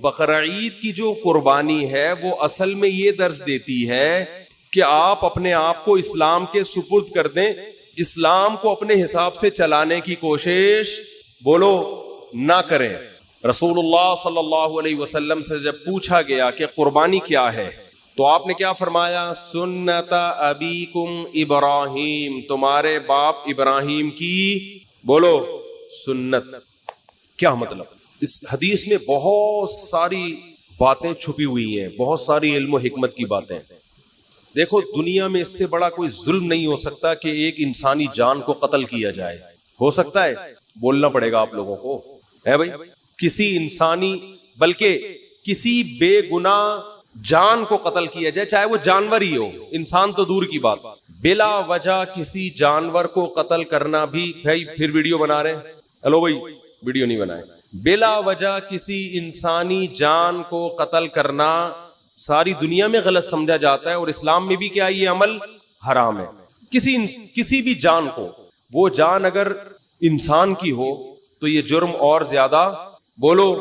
بقرعید کی جو قربانی ہے وہ اصل میں یہ درس دیتی ہے کہ آپ اپنے آپ کو اسلام کے سپرد کر دیں, اسلام کو اپنے حساب سے چلانے کی کوشش بولو نہ کریں. رسول اللہ صلی اللہ علیہ وسلم سے جب پوچھا گیا کہ قربانی کیا ہے تو آپ نے کیا فرمایا؟ سنت ابیکم ابراہیم, تمہارے باپ ابراہیم کی بولو سنت. کیا مطلب؟ اس حدیث میں بہت ساری باتیں چھپی ہوئی ہیں, بہت ساری علم و حکمت کی باتیں. دیکھو دنیا میں اس سے بڑا کوئی ظلم نہیں ہو سکتا کہ ایک انسانی جان کو قتل کیا جائے. ہو سکتا ہے؟ بولنا پڑے گا آپ لوگوں کو, ہے بھائی. کسی انسانی بلکہ کسی بے گناہ جان کو قتل کیا جائے, چاہے وہ جانور ہی ہو, انسان تو دور کی بات. بلا وجہ کسی جانور کو قتل کرنا بھی, بھائی پھر ویڈیو بنا رہے ہیں, ہلو بھائی ویڈیو نہیں بنائے. بلا وجہ کسی انسانی جان کو قتل کرنا ساری دنیا میں غلط سمجھا جاتا ہے, اور اسلام میں بھی کیا یہ عمل حرام ہے. کسی بھی جان کو, وہ جان اگر انسان کی ہو تو یہ جرم اور زیادہ بولو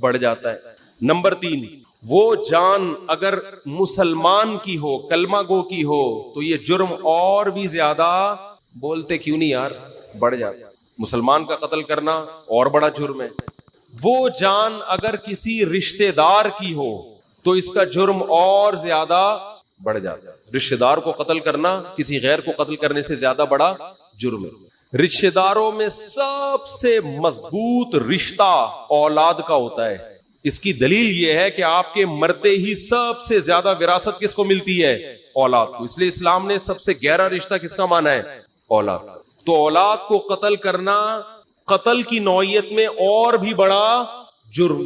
بڑھ جاتا ہے. نمبر 3, وہ جان اگر مسلمان کی ہو, کلمہ گو کی ہو, تو یہ جرم اور بھی زیادہ بولتے کیوں نہیں یار بڑھ جاتا. مسلمان کا قتل کرنا اور بڑا جرم ہے. وہ جان اگر کسی رشتہ دار کی ہو تو اس کا جرم اور زیادہ بڑھ جاتا ہے. رشتہ دار کو قتل کرنا کسی غیر کو قتل کرنے سے زیادہ بڑا جرم ہے. رشتہ داروں میں سب سے مضبوط رشتہ اولاد کا ہوتا ہے. اس کی دلیل یہ ہے کہ آپ کے مرتے ہی سب سے زیادہ وراثت کس کو ملتی ہے؟ اولاد کو. اس لیے اسلام نے سب سے گہرا رشتہ کس کا مانا ہے؟ اولاد کا. تو اولاد کو قتل کرنا قتل کی نوعیت میں اور بھی بڑا جرم.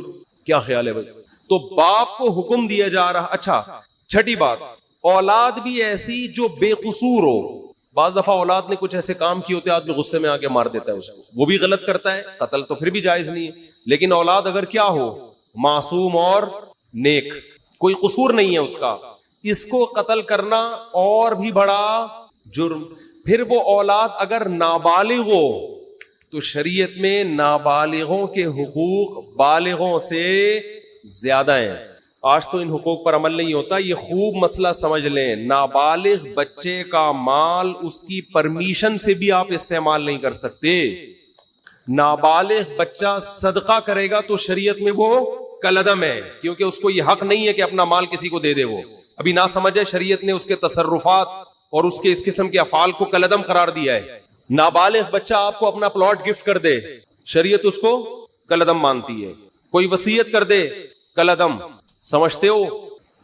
کیا خیال ہے بھائی؟ تو باپ کو حکم دیا جا رہا. اچھا چھٹی بات, اولاد بھی ایسی جو بے قصور ہو. بعض دفعہ اولاد نے کچھ ایسے کام کیے ہوتے ہیں آدمی غصے میں آ کے مار دیتا ہے اس کو, وہ بھی غلط کرتا ہے, قتل تو پھر بھی جائز نہیں ہے. لیکن اولاد اگر کیا ہو, معصوم اور نیک, کوئی قصور نہیں ہے اس کا, اس کو قتل کرنا اور بھی بڑا جرم. پھر وہ اولاد اگر نابالغ ہو تو شریعت میں نابالغوں کے حقوق بالغوں سے زیادہ ہیں. آج تو ان حقوق پر عمل نہیں ہوتا. یہ خوب مسئلہ سمجھ لیں, نابالغ بچے کا مال اس کی پرمیشن سے بھی آپ استعمال نہیں کر سکتے. نابالغ بچہ صدقہ کرے گا تو شریعت میں وہ کالعدم ہے, کیونکہ اس کو یہ حق نہیں ہے کہ اپنا مال کسی کو دے دے. وہ ابھی نہ سمجھے, شریعت نے اس کے تصرفات اور اس کے اس قسم کے افعال کو کالعدم قرار دیا ہے. نابالغ بچہ آپ کو اپنا پلاٹ گفٹ کر دے, شریعت اس کو کالعدم مانتی ہے. کوئی وصیت کر دے, کالعدم. سمجھتے ہو؟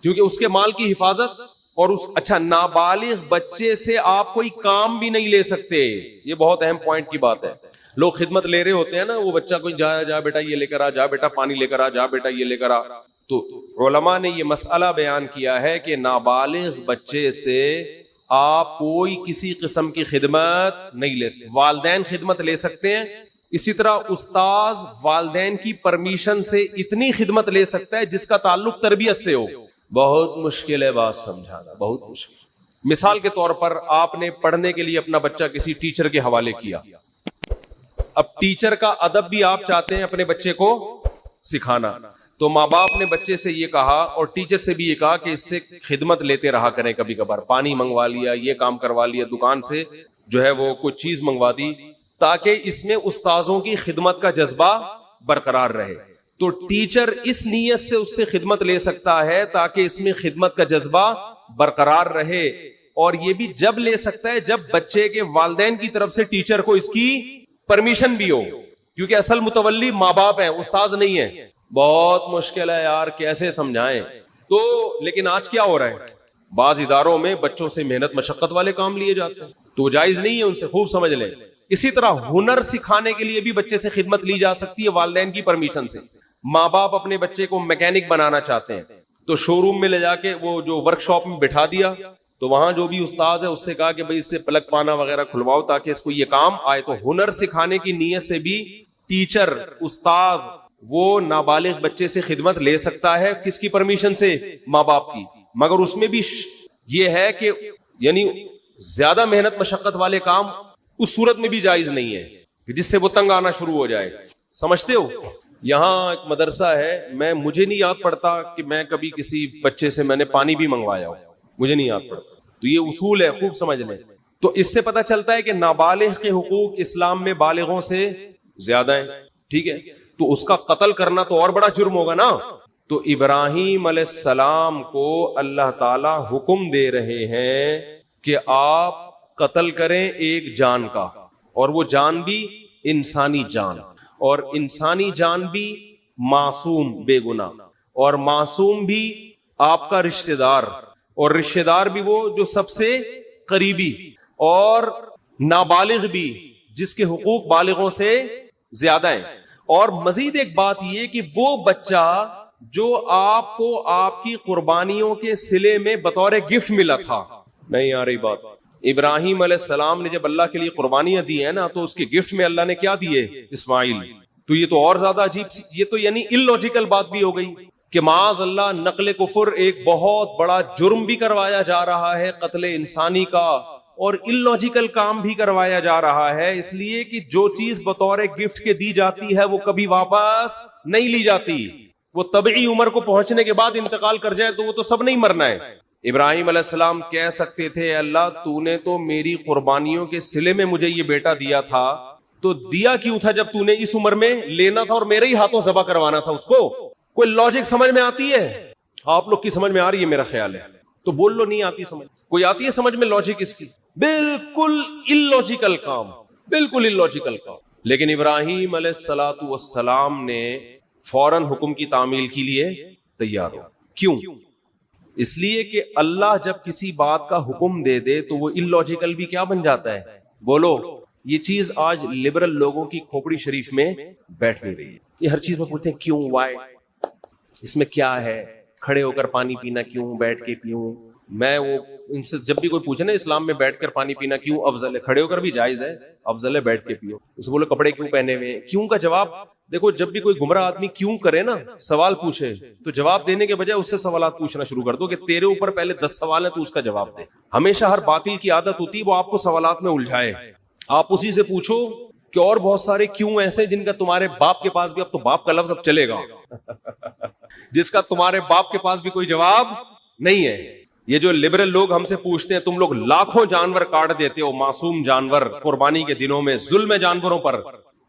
کیونکہ اس کے مال کی حفاظت اور اس. اچھا, نابالغ بچے سے آپ کوئی کام بھی نہیں لے سکتے. یہ بہت اہم پوائنٹ کی بات ہے. لوگ خدمت لے رہے ہوتے ہیں نا, وہ بچہ کوئی جا بیٹا یہ لے کر آ, جا بیٹا پانی لے کر آ, جا بیٹا یہ لے کر آ. تو علماء نے یہ مسئلہ بیان کیا ہے کہ نابالغ بچے سے آپ کوئی کسی قسم کی خدمت نہیں لے سکتے. والدین خدمت لے سکتے ہیں, اسی طرح استاذ والدین کی پرمیشن سے اتنی خدمت لے سکتا ہے جس کا تعلق تربیت سے ہو. بہت مشکل ہے بات سمجھانا, بہت مشکل. مثال کے طور پر آپ نے پڑھنے کے لیے اپنا بچہ کسی ٹیچر کے حوالے کیا. اب ٹیچر کا ادب بھی آپ چاہتے ہیں اپنے بچے کو سکھانا, تو ماں باپ نے بچے سے یہ کہا اور ٹیچر سے بھی یہ کہا کہ اس سے خدمت لیتے رہا کریں. کبھی کبھار پانی منگوا لیا, یہ کام کروا لیا, دکان سے جو ہے وہ کوئی چیز منگوا دی, تاکہ اس میں استاذوں کی خدمت کا جذبہ برقرار رہے. تو ٹیچر اس نیت سے اس سے خدمت لے سکتا ہے تاکہ اس میں خدمت کا جذبہ برقرار رہے, اور یہ بھی جب لے سکتا ہے جب بچے کے والدین کی طرف سے ٹیچر کو اس کی پرمیشن بھی ہو, کیونکہ اصل متولی ماں باپ ہیں, استاذ نہیں ہے. بہت مشکل ہے یار, کیسے سمجھائیں. تو لیکن آج کیا ہو رہا ہے, بعض اداروں میں بچوں سے محنت مشقت والے کام لیے جاتے ہیں, تو جائز نہیں ہے, ان سے خوب سمجھ لیں. اسی طرح ہنر سکھانے کے لیے بھی بچے سے خدمت لی جا سکتی ہے والدین کی پرمیشن سے. ماں باپ اپنے بچے کو میکینک بنانا چاہتے ہیں تو شو روم میں لے جا کے وہ جو ورک شاپ میں بٹھا دیا, تو وہاں جو بھی استاذ ہے اس سے کہا کہ بھئی اس سے پلک پانا وغیرہ کھلواؤ تاکہ اس کو یہ کام آئے. تو ہنر سکھانے کی نیت سے بھی ٹیچر استاذ وہ نابالغ بچے سے خدمت لے سکتا ہے. کس کی پرمیشن سے؟ ماں باپ کی. مگر اس میں بھی یہ ہے کہ یعنی زیادہ محنت مشقت والے کام اس صورت میں بھی جائز نہیں ہے کہ جس سے وہ تنگ آنا شروع ہو جائے. سمجھتے ہو؟ یہاں ایک مدرسہ ہے، مجھے نہیں یاد پڑتا کہ میں کبھی کسی بچے سے میں نے پانی بھی منگوایا ہو، مجھے نہیں یاد پڑتا. تو یہ اصول ہے، خوب سمجھ لیں. تو اس سے پتہ چلتا ہے کہ نابالغ کے حقوق اسلام میں بالغوں سے زیادہ ہیں. ٹھیک ہے، تو اس کا قتل کرنا تو اور بڑا جرم ہوگا نا. تو ابراہیم علیہ السلام کو اللہ تعالی حکم دے رہے ہیں کہ آپ قتل کریں ایک جان کا، اور وہ جان بھی انسانی جان، اور انسانی جان بھی معصوم بے گناہ، اور معصوم بھی آپ کا رشتہ دار، اور رشتہ دار بھی وہ جو سب سے قریبی، اور نابالغ بھی جس کے حقوق بالغوں سے زیادہ ہیں. اور مزید ایک بات یہ کہ وہ بچہ جو آپ کو آپ کی قربانیوں کے صلے میں بطور گفٹ ملا تھا. نہیں آ رہی بات؟ ابراہیم علیہ السلام نے جب اللہ کے لیے قربانیاں دی ہیں نا، تو اس کے گفٹ میں اللہ نے کیا دیے؟ اسماعیل. تو یہ تو اور زیادہ عجیب سی، یہ تو یعنی اللاجیکل بات بھی ہو گئی کہ معاذ اللہ نقل کفر ایک بہت بڑا جرم بھی کروایا جا رہا ہے، قتل انسانی کا، اور اللاجیکل کام بھی کروایا جا رہا ہے. اس لیے کہ جو چیز بطور گفٹ کے دی جاتی ہے وہ کبھی واپس نہیں لی جاتی. وہ طبعی عمر کو پہنچنے کے بعد انتقال کر جائے تو وہ تو سب نہیں مرنا ہے. ابراہیم علیہ السلام کہہ سکتے تھے اللہ تو نے تو میری قربانیوں کے صلے میں مجھے یہ بیٹا دیا تھا، تو دیا کیوں تھا جب تو نے اس عمر میں لینا تھا اور میرے ہی ہاتھوں ذبح کروانا تھا اس کو؟ کوئی لاجک سمجھ میں آتی ہے؟ آپ لوگ کی سمجھ میں آ رہی ہے میرا خیال ہے، تو بول لو نہیں آتی سمجھ. کوئی آتی ہے سمجھ میں لاجک اس کی؟ بالکل اللاجیکل کام، بالکل اللاجیکل کام. لیکن ابراہیم علیہ السلام نے فوراً حکم کی تعمیل کے لیے تیار ہو. کیوں؟ اس لیے کہ اللہ جب کسی بات کا حکم دے دے تو وہ اللاجیکل بھی کیا بن جاتا ہے؟ بولو. یہ چیز آج لبرل لوگوں کی کھوپڑی شریف میں بیٹھ نہیں رہی ہے. یہ ہر چیز میں پوچھتے ہیں کیوں، وائی، اس میں کیا ہے، کھڑے ہو کر پانی پینا کیوں، بیٹھ کے پیوں. میں وہ ان سے جب بھی کوئی پوچھے نا اسلام میں بیٹھ کر پانی پینا کیوں افضل ہے، کھڑے ہو کر بھی جائز ہے، افضل ہے بیٹھ کے پیو. اسے بولو کپڑے کیوں پہنے ہوئے ہیں، کیوں کا جواب دیکھو. جب بھی کوئی گمراہ آدمی کیوں کرے نا، سوال پوچھے، تو جواب دینے کے بجائے اس سے سوالات پوچھنا شروع کر دو کہ تیرے اوپر پہلے 10 سوال ہیں تو اس کا جواب دے. ہمیشہ ہر باطل کی عادت ہوتی ہے وہ آپ کو سوالات میں الجھائے. آپ اسی سے پوچھو کہ اور بہت سارے کیوں ایسے جن کا تمہارے باپ کے پاس بھی، اب تو باپ کا لفظ اب چلے گا جس کا تمہارے باپ کے پاس بھی کوئی جواب نہیں ہے. یہ جو لبرل لوگ ہم سے پوچھتے ہیں تم لوگ لاکھوں جانور کاٹ دیتے ہو، معصوم جانور، قربانی کے دنوں میں ظلم ہے جانوروں پر،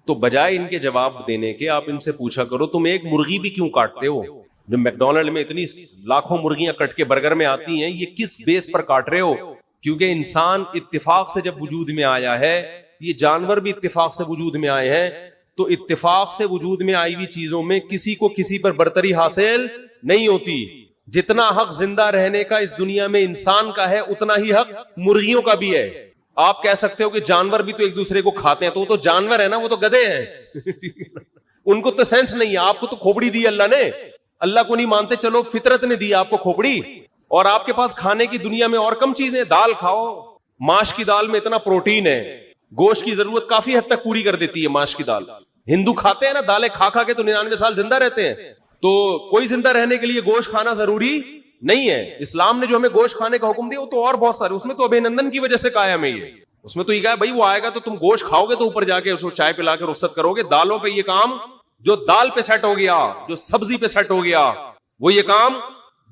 تو بجائے ان کے جواب دینے کے آپ ان سے پوچھا کرو تم ایک مرغی بھی کیوں کاٹتے ہو؟ جو میکڈونلڈ میں اتنی لاکھوں مرغیاں کٹ کے برگر میں آتی ہیں، یہ کس بیس پر کاٹ رہے ہو؟ کیونکہ انسان اتفاق سے جب وجود میں آیا ہے، یہ جانور بھی اتفاق سے وجود میں آئے ہیں، تو اتفاق سے وجود میں آئی ہوئی چیزوں میں کسی کو کسی پر برتری حاصل نہیں ہوتی. جتنا حق زندہ رہنے کا اس دنیا میں انسان کا ہے، اتنا ہی حق مرغیوں کا بھی ہے. آپ کہہ سکتے ہو کہ جانور بھی تو ایک دوسرے کو کھاتے ہیں، تو وہ تو جانور ہے نا، وہ تو گدھے ہیں ان کو تو سینس نہیں ہے. آپ کو تو کھوپڑی دی اللہ نے، اللہ کو نہیں مانتے، چلو فطرت نے دی آپ کو کھوپڑی، اور آپ کے پاس کھانے کی دنیا میں اور کم چیزیں. دال کھاؤ، ماش کی دال میں اتنا پروٹین ہے، گوشت کی ضرورت کافی حد تک پوری کر دیتی ہے ماش کی دال. ہندو کھاتے ہیں نا دالیں، کھا کھا کے تو 99 سال زندہ رہتے ہیں. تو کوئی زندہ رہنے کے لیے گوشت کھانا ضروری نہیں ہے. اسلام نے جو ہمیں گوشت کھانے کا حکم دیا وہ تو اور بہت سارے، اس میں تو ابھینندن کی وجہ سے قائم ہے. یہ اس میں تو یہ کہا بھائی وہ آئے گا تو تم گوشت کھاؤ گے تو اوپر جا کے اس کو چائے پلا کے رخصت کرو گے. دالوں پہ یہ کام، جو دال پہ سیٹ ہو گیا، جو سبزی پہ سیٹ ہو گیا، وہ یہ کام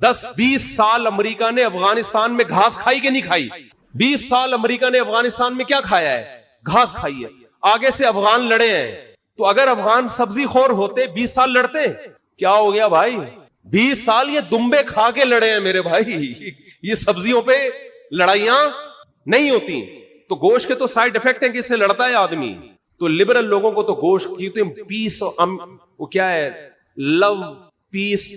10-20 سال امریکہ نے افغانستان میں گھاس کھائی کہ نہیں کھائی؟ 20 سال امریکہ نے افغانستان میں کیا کھایا ہے؟ گھاس کھائی ہے. آگے سے افغان لڑے ہیں، تو اگر افغان سبزی خور ہوتے 20 سال لڑتے؟ کیا ہو گیا بھائی؟ 20 سال یہ دمبے کھا کے لڑے ہیں میرے بھائی. یہ سبزیوں پہ لڑائیاں نہیں ہوتی. تو گوشت کے تو سائیڈ افیکٹ ہیں کہ اس سے لڑتا ہے آدمی. تو لبرل لوگوں کو تو گوشت کی پیس، وہ کیا ہے، لو پیس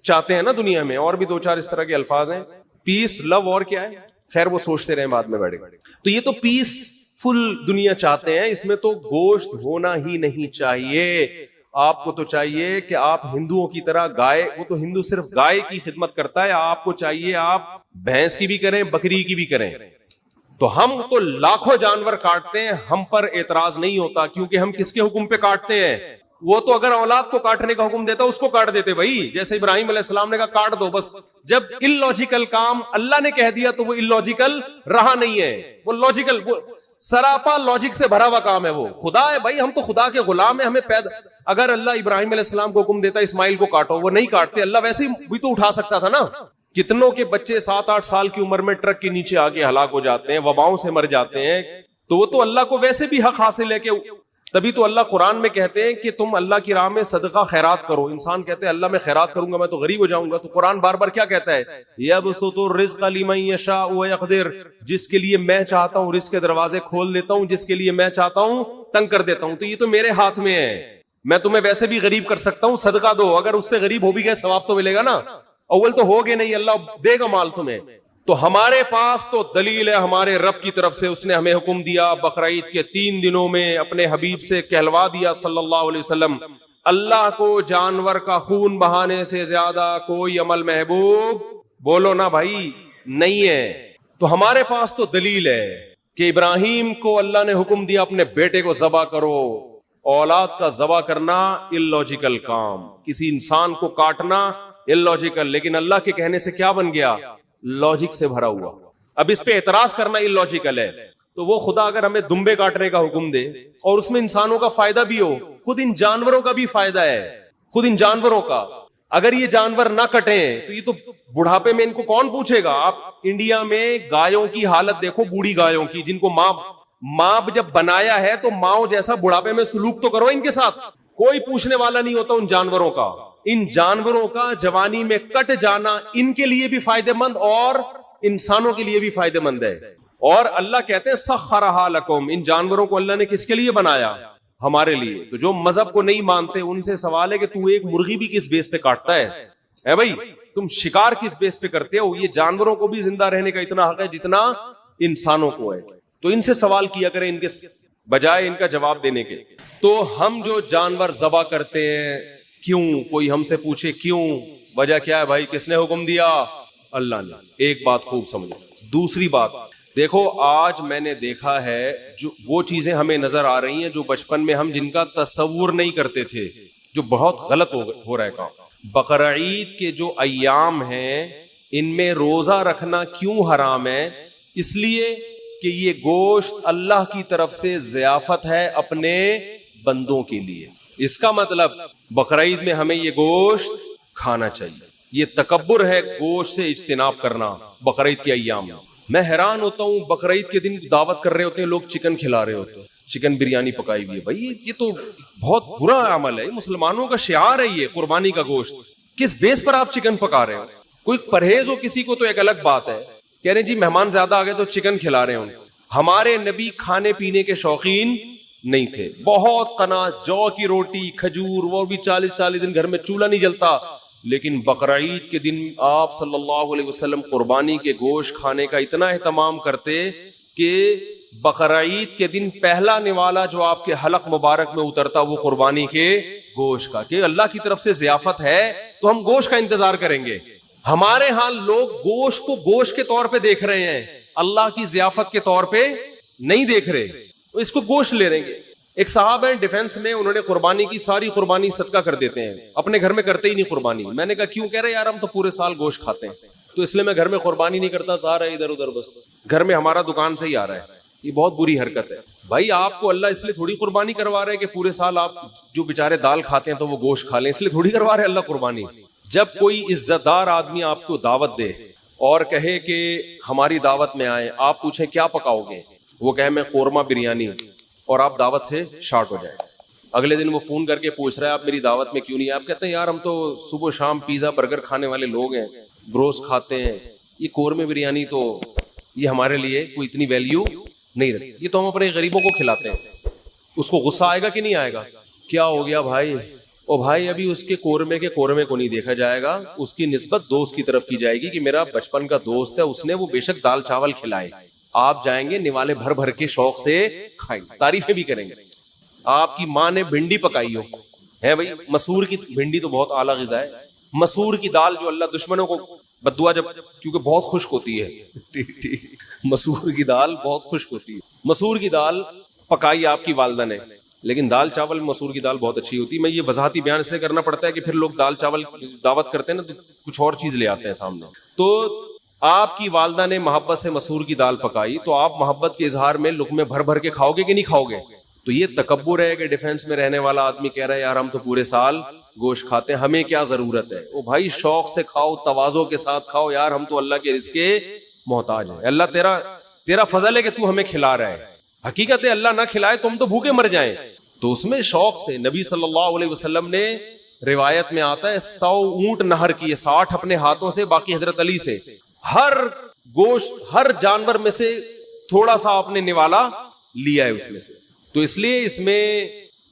چاہتے ہیں نا دنیا میں. اور بھی 2-4 اس طرح کے الفاظ ہیں، پیس، لو، اور کیا ہے، خیر وہ سوچتے رہیں بعد میں بیٹھے. تو یہ تو پیس فل دنیا چاہتے ہیں، اس میں تو گوشت ہونا ہی نہیں چاہیے. آپ کو تو چاہیے کہ آپ ہندوؤں کی طرح گائے، وہ تو ہندو صرف گائے کی خدمت کرتا ہے، آپ کو چاہیے آپ بھینس کی بھی کریں، بکری کی بھی کریں. تو ہم تو لاکھوں جانور کاٹتے ہیں، ہم پر اعتراض نہیں ہوتا، کیونکہ ہم کس کے حکم پہ کاٹتے ہیں؟ وہ تو اگر اولاد کو کاٹنے کا حکم دیتا اس کو کاٹ دیتے بھائی. جیسے ابراہیم علیہ السلام نے کہا کاٹ دو بس. جب اللاجیکل کام اللہ نے کہہ دیا تو وہ اللاجیکل رہا نہیں ہے، وہ لاجیکل. سراپا لوجک سے بھرا ہوا کام ہے وہ. خدا ہے بھائی, ہم تو خدا کے غلام ہیں, ہمیں پیدا. اگر اللہ ابراہیم علیہ السلام کو حکم دیتا اسماعیل کو کاٹو, وہ نہیں کاٹتے, اللہ ویسے ہی بھی تو اٹھا سکتا تھا نا. کتنوں کے بچے 7-8 سال کی عمر میں ٹرک کے نیچے آ کے ہلاک ہو جاتے ہیں, وباؤں سے مر جاتے ہیں. تو وہ تو اللہ کو ویسے بھی حق حاصل ہے کہ, تبھی تو اللہ قرآن میں کہتے ہیں کہ تم اللہ کی راہ میں صدقہ خیرات کرو. انسان کہتے ہیں اللہ میں خیرات کروں گا میں تو غریب ہو جاؤں گا, تو قرآن بار بار کیا کہتا ہے, یبسط الرزق لمن یشاء ویقدر, جس کے لیے میں چاہتا ہوں رزق کے دروازے کھول دیتا ہوں, جس کے لیے میں چاہتا ہوں تنگ کر دیتا ہوں. تو یہ تو میرے ہاتھ میں ہے, میں تمہیں ویسے بھی غریب کر سکتا ہوں, صدقہ دو. اگر اس سے غریب ہو بھی گئے ثواب تو ملے گا نا, اول تو ہوگے نہیں, اللہ دے گا مال تمہیں. تو ہمارے پاس تو دلیل ہے ہمارے رب کی طرف سے, اس نے ہمیں حکم دیا بقرعید کے 3 دنوں میں اپنے حبیب سے کہلوا دیا صلی اللہ علیہ وسلم, اللہ کو جانور کا خون بہانے سے زیادہ کوئی عمل محبوب, بولو نا بھائی, نہیں ہے. تو ہمارے پاس تو دلیل ہے کہ ابراہیم کو اللہ نے حکم دیا اپنے بیٹے کو ذبح کرو. اولاد کا ذبح کرنا اللاجیکل کام, کسی انسان کو کاٹنا اللاجیکل, لیکن اللہ کے کہنے سے کیا بن گیا, لاجک سے بھرا ہوا. اب اس پہ اعتراض کرنا اللاجیکل ہے. تو وہ خدا اگر ہمیں دمبے کاٹنے کا حکم دے اور اس میں انسانوں کا فائدہ بھی ہو, خود ان جانوروں کا بھی فائدہ ہے, خود ان جانوروں کا. اگر یہ جانور نہ کٹیں تو یہ تو بڑھاپے میں ان کو کون پوچھے گا. آپ انڈیا میں گایوں کی حالت دیکھو, بوڑھی گایوں کی, جن کو ماں جب بنایا ہے تو ماں جیسا بڑھاپے میں سلوک تو کرو ان کے ساتھ. کوئی پوچھنے والا نہیں ہوتا ان جانوروں کا. ان جانوروں کا جوانی میں کٹ جانا ان کے لیے بھی فائدہ مند اور انسانوں کے لیے بھی فائدہ مند ہے. اور اللہ کہتے ہیں سخرھا لکم, ان جانوروں کو اللہ نے کس کے لیے بنایا, ہمارے لیے. تو جو مذہب کو نہیں مانتے ان سے سوال ہے کہ تو ایک مرغی بھی کس بیس پہ کاٹتا ہے بھائی, تم شکار کس بیس پہ کرتے ہو. یہ جانوروں کو بھی زندہ رہنے کا اتنا حق ہے جتنا انسانوں کو ہے. تو ان سے سوال کیا کریں ان کے بجائے ان کا جواب دینے کے. تو ہم جو جانور ذبح کرتے ہیں کیوں, کوئی ہم سے پوچھے کیوں, وجہ کیا ہے بھائی, کس نے حکم دیا, اللہ نے. ایک بات خوب سمجھو. دوسری بات دیکھو, آج میں نے دیکھا ہے جو وہ چیزیں ہمیں نظر آ رہی ہیں جو بچپن میں ہم جن کا تصور نہیں کرتے تھے, جو بہت غلط ہو رہا ہے کام. بقرعید کے جو ایام ہیں ان میں روزہ رکھنا کیوں حرام ہے, اس لیے کہ یہ گوشت اللہ کی طرف سے ضیافت ہے اپنے بندوں کے لیے. اس کا مطلب بقرعید میں ہمیں یہ گوشت کھانا چاہیے. یہ تکبر ہے گوشت سے اجتناب کرنا بقرعید کے ایام میں. میں حیران ہوتا ہوں, بقرعید کے دن دعوت کر رہے ہوتے ہیں لوگ, چکن کھلا رہے ہوتے ہیں, چکن بریانی پکائی ہوئی ہے. بھائی یہ تو بہت برا عمل ہے, مسلمانوں کا شعار ہے یہ قربانی کا گوشت. کس بیس پر آپ چکن پکا رہے ہو؟ کوئی پرہیز ہو کسی کو تو ایک الگ بات ہے, کہہ رہے ہیں جی مہمان زیادہ آ گئے تو چکن کھلا رہے ہیں. ہمارے نبی کھانے پینے کے شوقین نہیں تھے, بہت قناعت, جو کی روٹی, کھجور, وہ بھی 40 دن گھر میں چولہا نہیں جلتا. لیکن بقرعید کے دن آپ صلی اللہ علیہ وسلم قربانی کے گوشت کھانے کا اتنا اہتمام کرتے کہ بقرعید کے دن پہلا نوالا جو آپ کے حلق مبارک میں اترتا وہ قربانی کے گوشت کا, کہ اللہ کی طرف سے ضیافت ہے تو ہم گوشت کا انتظار کریں گے. ہمارے ہاں لوگ گوشت کو گوشت کے طور پہ دیکھ رہے ہیں, اللہ کی ضیافت کے طور پہ نہیں دیکھ رہے, تو اس کو گوشت لے رہیں گے. ایک صاحب ہیں ڈیفنس میں, انہوں نے قربانی کی, ساری قربانی صدقہ کر دیتے ہیں, اپنے گھر میں کرتے ہی نہیں قربانی. میں نے کہا کیوں؟ کہہ رہے یار ہم تو پورے سال گوشت کھاتے ہیں تو اس لیے میں گھر میں قربانی نہیں کرتا, سارا ادھر ادھر, بس گھر میں ہمارا دکان سے ہی آ رہا ہے. یہ بہت بری حرکت ہے بھائی. آپ کو اللہ اس لیے تھوڑی قربانی کروا رہے کہ پورے سال آپ جو بیچارے دال کھاتے ہیں تو وہ گوشت کھا لیں, اس لیے تھوڑی کروا رہے اللہ قربانی. جب کوئی عزت دار آدمی آپ کو دعوت دے اور کہے کہ ہماری دعوت میں آئے, آپ پوچھیں کیا پکاؤ گے, وہ کہے میں قورمہ بریانی, اور آپ دعوت سے شارٹ ہو جائے. اگلے دن وہ فون کر کے پوچھ رہا ہے آپ میری دعوت میں کیوں نہیں. آپ کہتے ہیں یار ہم تو صبح شام پیزا برگر کھانے والے لوگ ہیں, بروس کھاتے ہیں, یہ قورمے بریانی تو یہ ہمارے لیے کوئی اتنی ویلیو نہیں رکھتی, یہ تو ہم اپنے غریبوں کو کھلاتے ہیں. اس کو غصہ آئے گا کہ نہیں آئے گا؟ کیا ہو گیا بھائی؟ او بھائی ابھی اس کے قورمے کو نہیں دیکھا جائے گا, اس کی نسبت دوست کی طرف کی جائے گی کہ میرا بچپن کا دوست ہے, اس نے وہ بے شک دال چاول کھلائے. آپ جائیں گے نوالے بھر بھر کے شوق سے کھائیں گے, تعریفیں بھی کریں گے. آپ کی ماں نے بھنڈی پکائی ہو, ہے بھائی, مسور کی بھنڈی تو بہت اعلیٰ غذا ہے. مسور کی دال جو اللہ دشمنوں کو بددعا, جب کیونکہ بہت خشک ہوتی ہے, مسور کی دال بہت خشک ہوتی ہے, مسور کی دال پکائی آپ کی والدہ نے, لیکن دال چاول مسور کی دال بہت اچھی ہوتی ہے. میں یہ وضاحتی بیان اس لیے کرنا پڑتا ہے کہ پھر لوگ دال چاول دعوت کرتے ہیں نا تو کچھ اور چیز لے آتے ہیں سامنے. تو آپ کی والدہ نے محبت سے مسور کی دال پکائی تو آپ محبت کے اظہار میں لقمے بھر بھر کے کھاؤ گے کہ نہیں کھاؤ گے؟ تو یہ تکبر ہے کہ ڈیفنس میں رہنے والا آدمی کہہ رہا ہے یار ہم تو پورے سال گوشت کھاتے ہیں، ہمیں کیا ضرورت ہے؟ او بھائی شوق سے کھاؤ، تواضع کے ساتھ کھاؤ، یار ہم تو اللہ کے رزق کے محتاج ہیں، اللہ تیرا فضل ہے کہ تو ہمیں کھلا رہا ہے، حقیقت ہے اللہ نہ کھلائے تو ہم تو بھوکے مر جائیں۔ تو اس میں شوق سے نبی صلی اللہ علیہ وسلم نے، روایت میں آتا ہے 100 اونٹ نہر کیے، 60 اپنے ہاتھوں سے، باقی حضرت علی سے، ہر گوشت ہر جانور میں سے تھوڑا سا آپ نے نوالا لیا ہے اس میں سے۔ تو اس لیے اس میں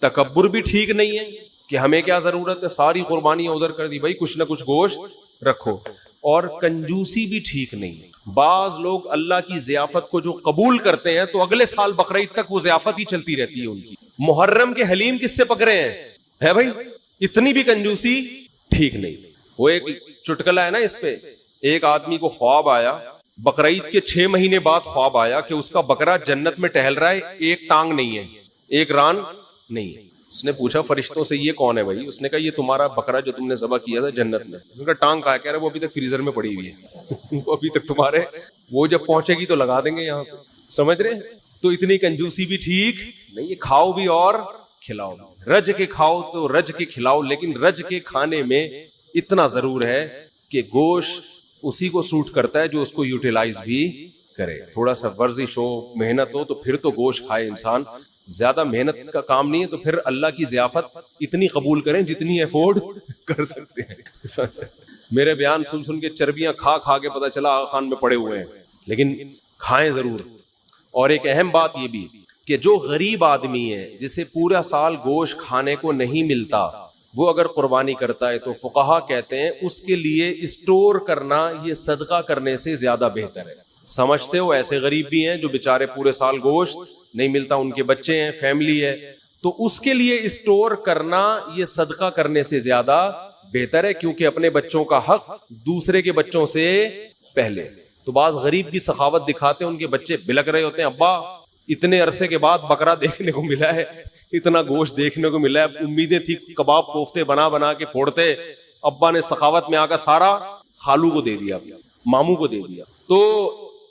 تکبر بھی ٹھیک نہیں ہے کہ ہمیں کیا ضرورت ہے، ساری قربانیاں ادھر کر دی، بھائی کچھ نہ کچھ گوشت رکھو، اور کنجوسی بھی ٹھیک نہیں ہے۔ بعض لوگ اللہ کی ضیافت کو جو قبول کرتے ہیں تو اگلے سال بقرعید تک وہ ضیافت ہی چلتی رہتی ہے ان کی۔ محرم کے حلیم کس سے پکڑے ہیں؟ ہے بھائی اتنی بھی کنجوسی ٹھیک نہیں۔ وہ ایک چٹکلا ہے نا اس پہ، ایک آدمی کو خواب آیا، بقرعید کے 6 مہینے بعد خواب آیا کہ اس کا بکرا جنت میں ٹہل رہا ہے، ایک ٹانگ نہیں ہے، ایک ران نہیں ہے۔ اس نے پوچھا فرشتوں سے یہ کون ہے بھائی؟ اس نے کہا یہ تمہارا بکرا جو تم نے ذبح کیا تھا جنت میں۔ اس کا ٹانگ کہا، کہہ رہا وہ ابھی تک فریزر میں پڑی ہوئی ہے وہ ابھی تک تمہارے، وہ جب پہنچے گی تو لگا دیں گے یہاں پہ، سمجھ رہے ہیں؟ تو اتنی کنجوسی بھی ٹھیک نہیں ہے، کھاؤ بھی اور کھلاؤ بھی، رج کے کھاؤ تو رج کے کھلاؤ، لیکن رج کے کھانے میں اتنا ضرور ہے کہ گوشت اسی کو سوٹ کرتا ہے جو اس کو یوٹیلائز بھی کرے۔ تھوڑا سا ورزش ہو، محنت ہو تو پھر تو گوشت کھائے انسان، زیادہ محنت کا کام نہیں ہے تو پھر اللہ کی ضیافت اتنی قبول کریں جتنی افورڈ کر سکتے ہیں۔ میرے بیان سن سن کے چربیاں کھا کھا کے پتہ چلا آغا خان میں پڑے ہوئے ہیں، لیکن کھائیں ضرور۔ اور ایک اہم بات یہ بھی کہ جو غریب آدمی ہے جسے پورا سال گوشت کھانے کو نہیں ملتا، وہ اگر قربانی کرتا ہے تو فقہا کہتے ہیں اس کے لیے اسٹور کرنا یہ صدقہ کرنے سے زیادہ بہتر ہے۔ سمجھتے ہو ایسے غریب بھی ہیں جو بیچارے پورے سال گوشت نہیں ملتا، ان کے بچے ہیں، فیملی ہے، تو اس کے لیے اسٹور کرنا یہ صدقہ کرنے سے زیادہ بہتر ہے، کیونکہ اپنے بچوں کا حق دوسرے کے بچوں سے پہلے۔ تو بعض غریب بھی سخاوت دکھاتے ہیں، ان کے بچے بلک رہے ہوتے ہیں، ابا اتنے عرصے کے بعد بکرا دیکھنے کو ملا ہے، اتنا گوشت دیکھنے کو ملا ہے، امیدیں تھی کباب کوفتے بنا بنا کے پھوڑتے، ابا نے سخاوت میں آ کر سارا خالو کو دے دیا، ماموں کو دے دیا۔ تو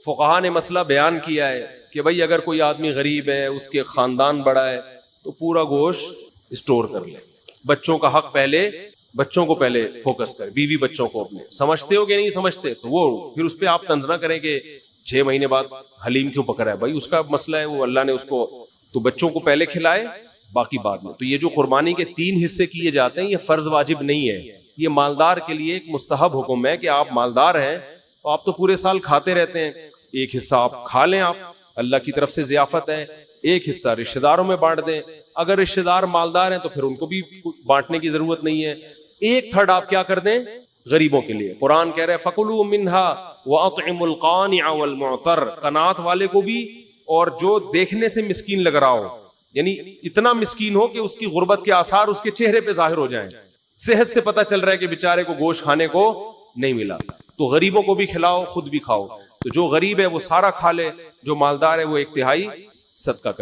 فقہا نے مسئلہ بیان کیا ہے کہ بھائی اگر کوئی آدمی غریب ہے، اس کے خاندان بڑا ہے، تو پورا گوشت اسٹور کر لے، بچوں کا حق پہلے، بچوں کو پہلے فوکس کر، بیوی بچوں کو اپنے۔ سمجھتے ہو کہ نہیں سمجھتے تو وہ پھر اس پہ آپ طنز نہ کریں کہ 6 مہینے بعد حلیم کیوں پکڑا ہے، بھائی اس کا مسئلہ ہے، وہ اللہ نے اس کو، تو بچوں کو پہلے کھلائے باقی بعد میں۔ تو یہ جو قربانی کے 3 حصے کیے جاتے ہیں یہ فرض واجب نہیں ہے، یہ مالدار کے لیے ایک مستحب حکم ہے کہ آپ مالدار ہیں تو آپ تو پورے سال کھاتے رہتے ہیں، ایک حصہ آپ کھا لیں، آپ اللہ کی طرف سے ضیافت ہے، ایک حصہ رشتہ داروں میں بانٹ دیں، اگر رشتہ دار مالدار ہیں تو پھر ان کو بھی بانٹنے کی ضرورت نہیں ہے، 1/3 آپ کیا کر دیں غریبوں کے لیے۔ قرآن کہہ رہے فَكُلُوا مِنْهَا وَأَطْعِمُوا الْقَانِعَ وَالْمُعْتَرَّ، قناعت والے کو بھی اور جو دیکھنے سے مسکین لگ رہا ہو، یعنی اتنا مسکین ہو کہ اس کی غربت کے آثار اس کے چہرے پہ ظاہر ہو جائیں، صحت سے پتہ چل رہا ہے کہ بیچارے کو گوشت کھانے کو نہیں ملا، تو غریبوں کو بھی کھلاؤ، خود بھی کھاؤ۔ تو جو غریب ہے وہ سارا کھا لے، جو مالدار ہے وہ 1/3 صدقہ کرے۔